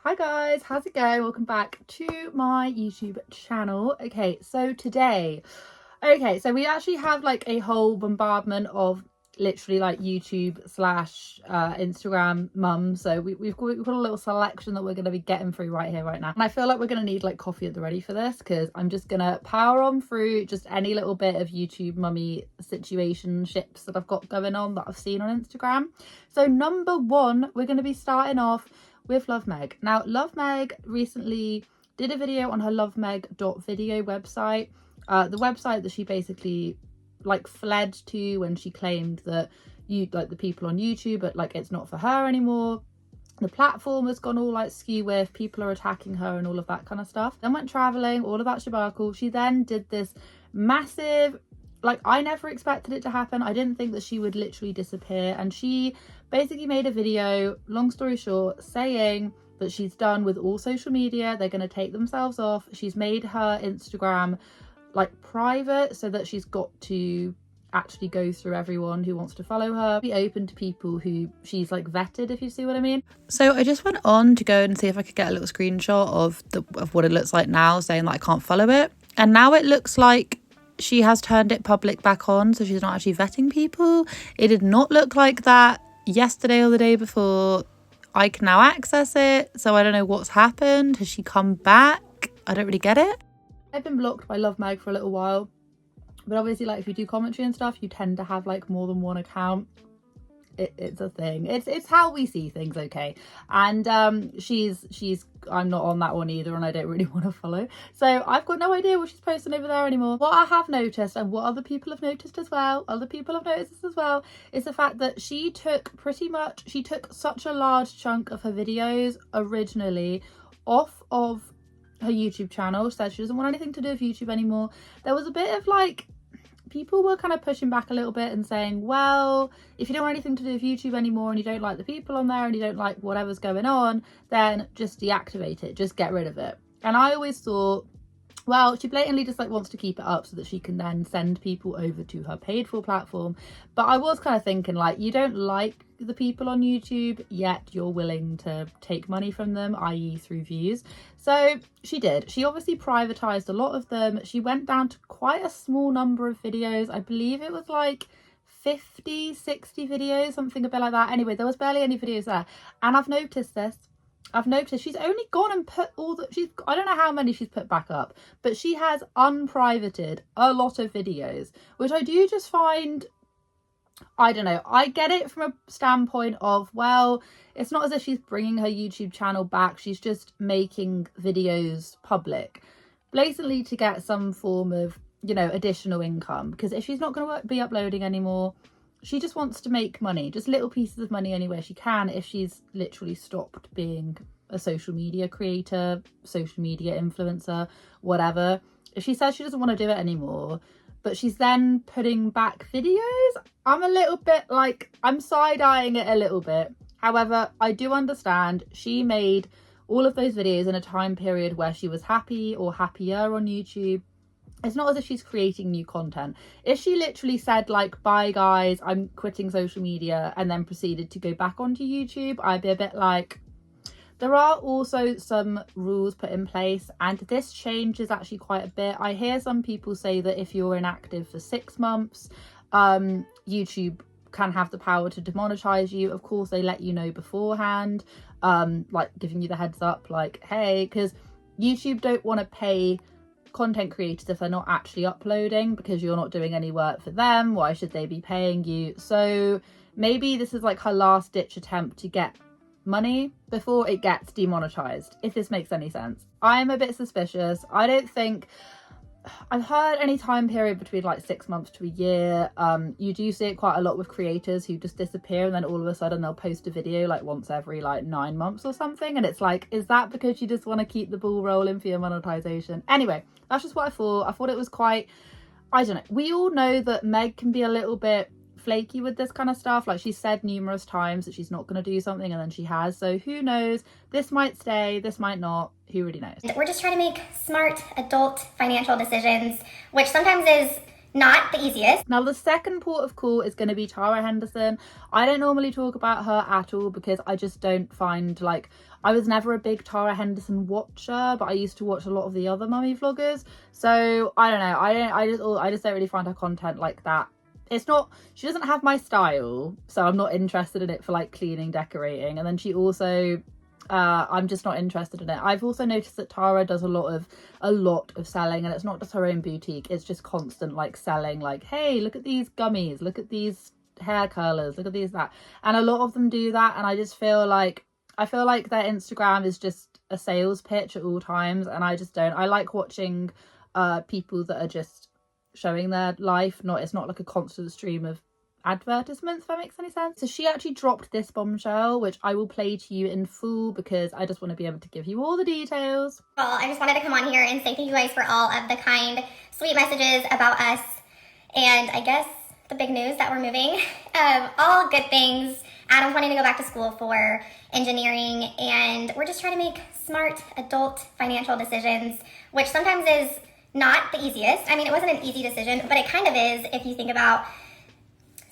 Hi guys, how's it going? Welcome back to my YouTube channel. So we actually have like a whole bombardment of literally like YouTube slash Instagram mums. So we've got a little selection that we're going to be getting through right here, right now. And I feel like we're going to need like coffee at the ready for this, because I'm just going to power on through just any little bit of YouTube mummy situationships that I've got going on that I've seen on Instagram. So number one, we're going to be starting off with Love Meg. Now, Love Meg recently did a video on her lovemeg.video website, the website that she basically like fled to when she claimed that the people on YouTube, but like it's not for her anymore. The platform has gone all like skew with, people are attacking her and all of that kind of stuff. Then went traveling, all of that shabarkle. She then did this massive, like, I never expected it to happen. I didn't think that she would literally disappear. And she basically made a video, long story short, saying that she's done with all social media. They're going to take themselves off. She's made her Instagram like private so that she's got to actually go through everyone who wants to follow her, be open to people who she's like vetted, if you see what I mean. So I just went on to go and see if I could get a little screenshot of what it looks like now, saying that I can't follow it. And now it looks like she has turned it public back on, so she's not actually vetting people. It did not look like that yesterday or the day before. I can now access it, so I don't know what's happened. Has she come back? I don't really get it. I've been blocked by Love Meg for a little while, but obviously, like, if you do commentary and stuff, you tend to have like more than one account. It's a thing. It's how we see things, okay? And I'm not on that one either, and I don't really want to follow, so I've got no idea what she's posting over there anymore. What I have noticed, and what other people have noticed as well, is the fact that she took such a large chunk of her videos originally off of her YouTube channel. She said she doesn't want anything to do with YouTube anymore. There was a bit of like, people were kind of pushing back a little bit and saying, well, if you don't want anything to do with YouTube anymore and you don't like the people on there and you don't like whatever's going on, then just deactivate it, just get rid of it. And I always thought, well, she blatantly just like wants to keep it up so that she can then send people over to her paid for platform. But I was kind of thinking, like, you don't like the people on YouTube, yet you're willing to take money from them, i.e. through views. So she did. She obviously privatized a lot of them. She went down to quite a small number of videos. I believe it was like 50, 60 videos, something a bit like that. Anyway, there was barely any videos there. And I've noticed she's only gone and put I don't know how many she's put back up, but she has unprivated a lot of videos, which I do just find, I don't know, I get it from a standpoint of, well, it's not as if she's bringing her YouTube channel back, she's just making videos public, blatantly to get some form of, you know, additional income, because if she's not going to be uploading anymore, she just wants to make money, just little pieces of money anywhere she can, if she's literally stopped being a social media creator, social media influencer, whatever. If she says she doesn't want to do it anymore, but she's then putting back videos, I'm a little bit like, I'm side-eyeing it a little bit. However, I do understand she made all of those videos in a time period where she was happy or happier on YouTube. It's not as if she's creating new content. If she literally said like, bye guys, I'm quitting social media, and then proceeded to go back onto YouTube, I'd be a bit like, there are also some rules put in place, and this changes actually quite a bit. I hear some people say that if you're inactive for 6 months, YouTube can have the power to demonetize you. Of course, they let you know beforehand, like giving you the heads up, like, hey, because YouTube don't want to pay content creators if they're not actually uploading, because you're not doing any work for them. Why should they be paying you? So maybe this is like her last ditch attempt to get money before it gets demonetized, if this makes any sense. I'm a bit suspicious. I don't think I've heard any time period between like 6 months to a year. You do see it quite a lot with creators who just disappear, and then all of a sudden they'll post a video like once every like 9 months or something, and it's like, is that because you just want to keep the ball rolling for your monetization? Anyway, that's just what I thought it was quite, I don't know, we all know that Meg can be a little bit flaky with this kind of stuff. Like, she said numerous times that she's not going to do something, and then she has. So who knows, this might stay, this might not, who really knows. We're just trying to make smart adult financial decisions, which sometimes is not the easiest. Now, the second port of call is going to be Tara Henderson. I don't normally talk about her at all because I just don't find, like, I was never a big Tara Henderson watcher, but I used to watch a lot of the other mummy vloggers. So I don't know. I just don't really find her content like that. It's not, she doesn't have my style, so I'm not interested in it for like cleaning, decorating. And then she also, I'm just not interested in it. I've also noticed that Tara does a lot of selling, and it's not just her own boutique, it's just constant like selling, like, hey, look at these gummies, look at these hair curlers, look at these, that. And a lot of them do that, and I just feel like, I feel like their Instagram is just a sales pitch at all times, and I just don't. I like watching people that are just showing their life, it's not like a constant stream of advertisements, if that makes any sense. So she actually dropped this bombshell, which I will play to you in full because I just want to be able to give you all the details. Well, I just wanted to come on here and say thank you guys for all of the kind, sweet messages about us, and I guess the big news that we're moving. All good things. Adam's wanting to go back to school for engineering, and we're just trying to make smart adult financial decisions, which sometimes is not the easiest. I mean, it wasn't an easy decision, but it kind of is if you think about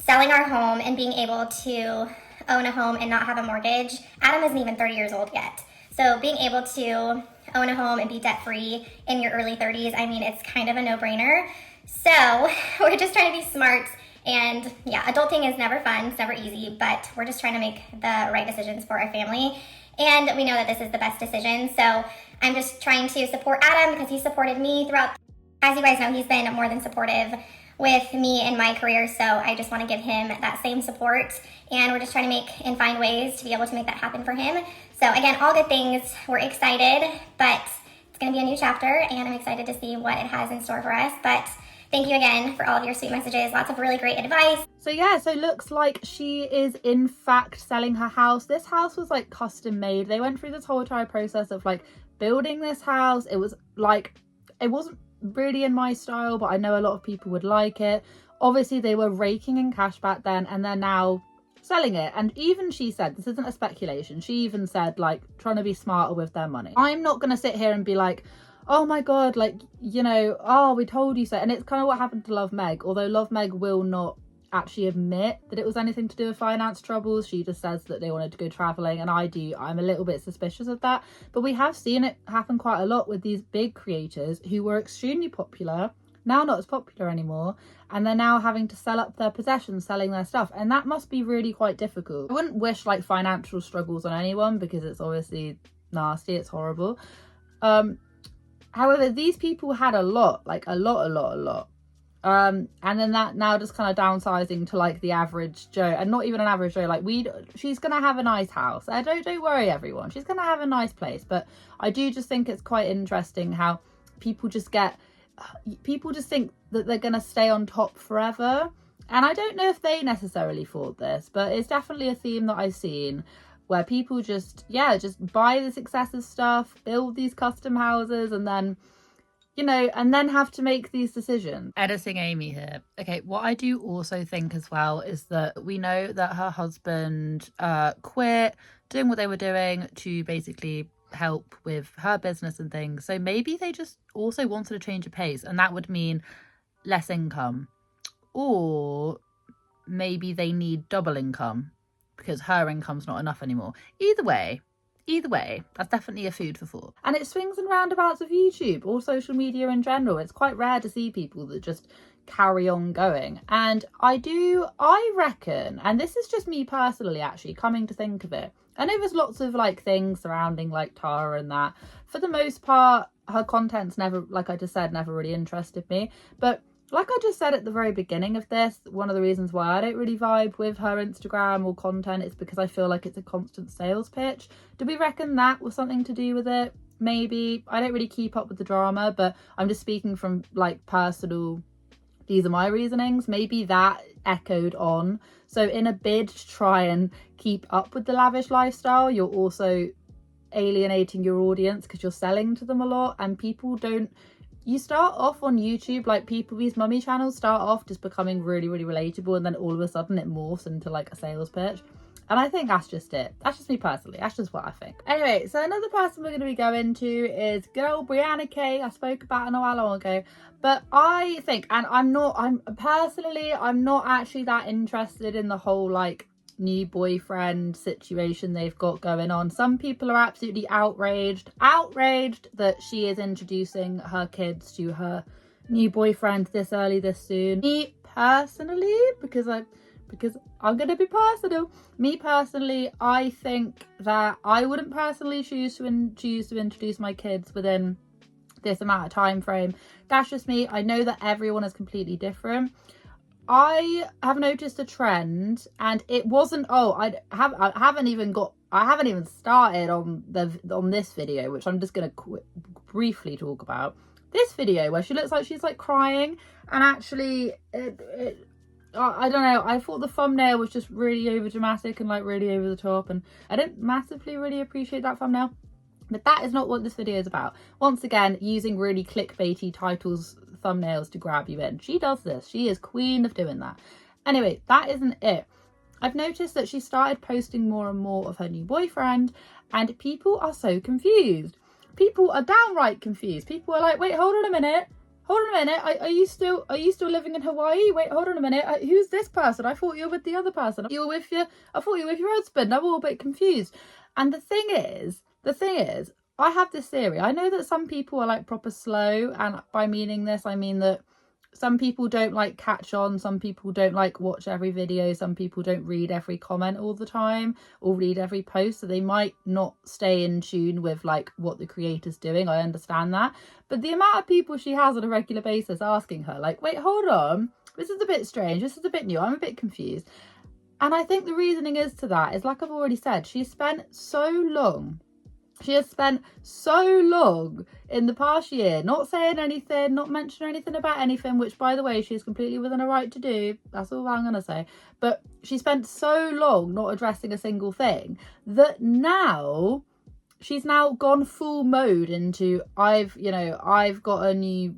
selling our home and being able to own a home and not have a mortgage. Adam isn't even 30 years old yet. So being able to own a home and be debt-free in your early 30s, I mean, it's kind of a no-brainer. So we're just trying to be smart. And yeah, adulting is never fun, it's never easy, but we're just trying to make the right decisions for our family. And we know that this is the best decision. So I'm just trying to support Adam because he supported me throughout. As you guys know, he's been more than supportive with me in my career. So I just want to give him that same support. And we're just trying to make and find ways to be able to make that happen for him. So again, all good things. We're excited, but it's going to be a new chapter and I'm excited to see what it has in store for us. But thank you again for all of your sweet messages. Lots of really great advice. So yeah, so looks like she is in fact selling her house. This house was like custom made. They went through this whole entire process of like building this house. It was like, it wasn't really in my style, but I know a lot of people would like it. Obviously they were raking in cash back then, and they're now selling it. And even she said, this isn't a speculation, she even said like trying to be smarter with their money. I'm not gonna sit here and be like, oh my god, like, you know, oh, we told you so. And it's kind of what happened to Love Meg, although Love Meg will not actually admit that it was anything to do with finance troubles. She just says that they wanted to go traveling, and I'm a little bit suspicious of that. But we have seen it happen quite a lot with these big creators who were extremely popular, now not as popular anymore, and they're now having to sell up their possessions, selling their stuff, and that must be really quite difficult. I wouldn't wish like financial struggles on anyone because it's obviously nasty, it's horrible. However, these people had a lot, like a lot. And then that now just kind of downsizing to like the average Joe, and not even an average Joe. Like she's gonna have a nice house. Don't worry, everyone. She's gonna have a nice place. But I do just think it's quite interesting how people just think that they're gonna stay on top forever. And I don't know if they necessarily thought this, but it's definitely a theme that I've seen where people just buy this excessive stuff, build these custom houses, and then, you know, and then have to make these decisions. Editing Amy here. Okay, what I do also think as well is that we know that her husband quit doing what they were doing to basically help with her business and things. So maybe they just also wanted a change of pace, and that would mean less income. Or maybe they need double income because her income's not enough anymore. Either way, that's definitely a food for thought. And it swings and roundabouts of YouTube or social media in general. It's quite rare to see people that just carry on going. And I reckon, and this is just me personally actually coming to think of it, I know there's lots of like things surrounding like Tara and that. For the most part, her content's never, like I just said, never really interested me. But like I just said at the very beginning of this, one of the reasons why I don't really vibe with her Instagram or content is because I feel like it's a constant sales pitch. Do we reckon that was something to do with it? Maybe. I don't really keep up with the drama, but I'm just speaking from like personal, these are my reasonings. Maybe that echoed on. So in a bid to try and keep up with the lavish lifestyle, you're also alienating your audience because you're selling to them a lot, and people don't, you start off on YouTube, like these mummy channels start off just becoming really, really relatable, and then all of a sudden it morphs into like a sales pitch. And I think that's just it. That's just me personally. That's just what I think. Anyway, so another person we're going to be going to is good old Brianna K. I spoke about her a while long ago. But I think, and I'm not actually that interested in the whole like new boyfriend situation they've got going on. Some people are absolutely outraged that she is introducing her kids to her new boyfriend this early, this soon. Me personally, because I'm gonna be personal. Me personally, I think that I wouldn't personally choose to introduce my kids within this amount of time frame. That's just me. I know that everyone is completely different. I have noticed a trend, and it wasn't. Oh, I haven't even started on this video, which I'm just gonna briefly talk about. This video where she looks like she's like crying, and actually I don't know, I thought the thumbnail was just really over dramatic and like really over the top, and I didn't massively really appreciate that thumbnail. But that is not what this video is about. Once again, using really clickbaity titles, thumbnails to grab you in. She does this. She is queen of doing that. Anyway, that isn't it. I've noticed that she started posting more and more of her new boyfriend, and people are so confused. People are downright confused. People are like, wait, hold on a minute. Are you still living in Hawaii? Wait, hold on a minute. Who's this person? I thought you were with the other person. I thought you were with your husband. I'm all a bit confused. And the thing is, I have this theory. I know that some people are like proper slow, and by meaning this, I mean that some people don't like catch on, some people don't like watch every video, some people don't read every comment all the time or read every post, so they might not stay in tune with like what the creator's doing. I understand that. But the amount of people she has on a regular basis asking her like, wait, hold on, this is a bit strange, this is a bit new, I'm a bit confused. And I think the reasoning is to that is, like I've already said, she has spent so long in the past year not saying anything, not mentioning anything about anything, which by the way, she is completely within her right to do. That's all I'm going to say. But she spent so long not addressing a single thing that now she's now gone full mode into I've got a new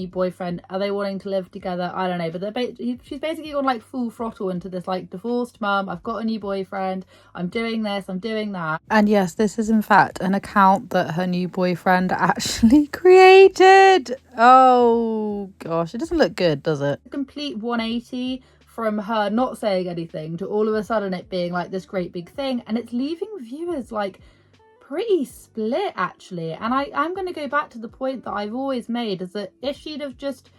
boyfriend. Are they wanting to live together? I don't know, but she's basically gone like full throttle into this like divorced mum. I've got a new boyfriend. I'm doing this. I'm doing that. And yes, this is in fact an account that her new boyfriend actually created. Oh gosh, it doesn't look good, does it? A complete 180 from her not saying anything to all of a sudden it being like this great big thing, and it's leaving viewers like pretty split actually. And I'm going to go back to the point that I've always made, is that if she'd have just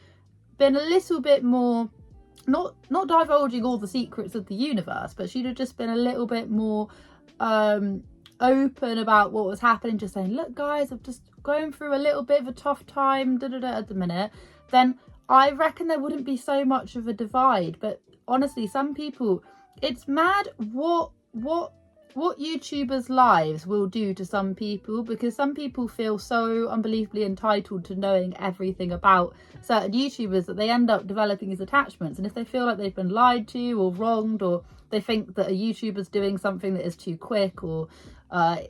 been a little bit more not divulging all the secrets of the universe, but she'd have just been a little bit more open about what was happening, just saying, look guys, I'm just going through a little bit of a tough time at the minute, then I reckon there wouldn't be so much of a divide. But honestly, some people, it's mad what YouTubers' lives will do to some people, because some people feel so unbelievably entitled to knowing everything about certain YouTubers that they end up developing these attachments. And if they feel like they've been lied to or wronged, or they think that a YouTuber's doing something that is too quick or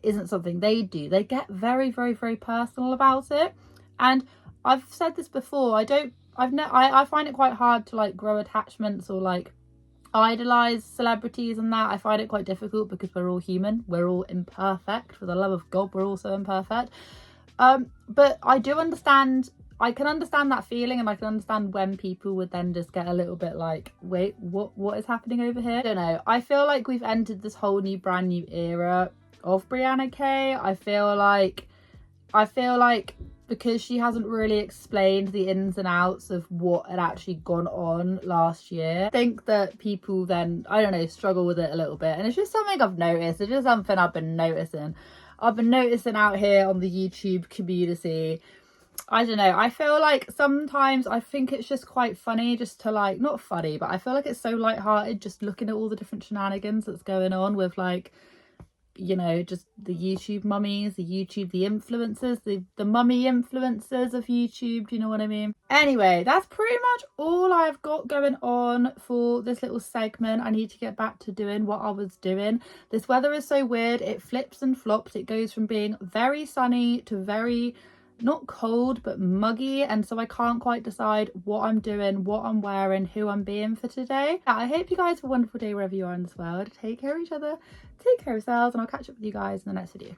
isn't something they do, they get very, very, very personal about it. And I've said this before, I find it quite hard to like grow attachments or like idolize celebrities and that. I find it quite difficult because we're all human, we're all imperfect. For the love of God, we're all so imperfect. But I can understand that feeling, and I can understand when people would then just get a little bit like, wait, what is happening over here? I don't know. I feel like we've entered this whole new brand new era of Brianna K. I feel like because she hasn't really explained the ins and outs of what had actually gone on last year, I think that people then, I don't know, struggle with it a little bit. And it's just something I've noticed. It's just something I've been noticing out here on the YouTube community. I don't know, I feel like sometimes I think it's just quite funny just to like, not funny, but I feel like it's so lighthearted just looking at all the different shenanigans that's going on with like, you know, just the YouTube mummies, the influencers, the mummy influencers of YouTube, do you know what I mean? Anyway, that's pretty much all I've got going on for this little segment. I need to get back to doing what I was doing. This weather is so weird, it flips and flops. It goes from being very sunny to very not cold but muggy, and so I can't quite decide what I'm doing, what I'm wearing, who I'm being for today. I hope you guys have a wonderful day wherever you are in this world. Take care of each other, take care of yourselves, and I'll catch up with you guys in the next video.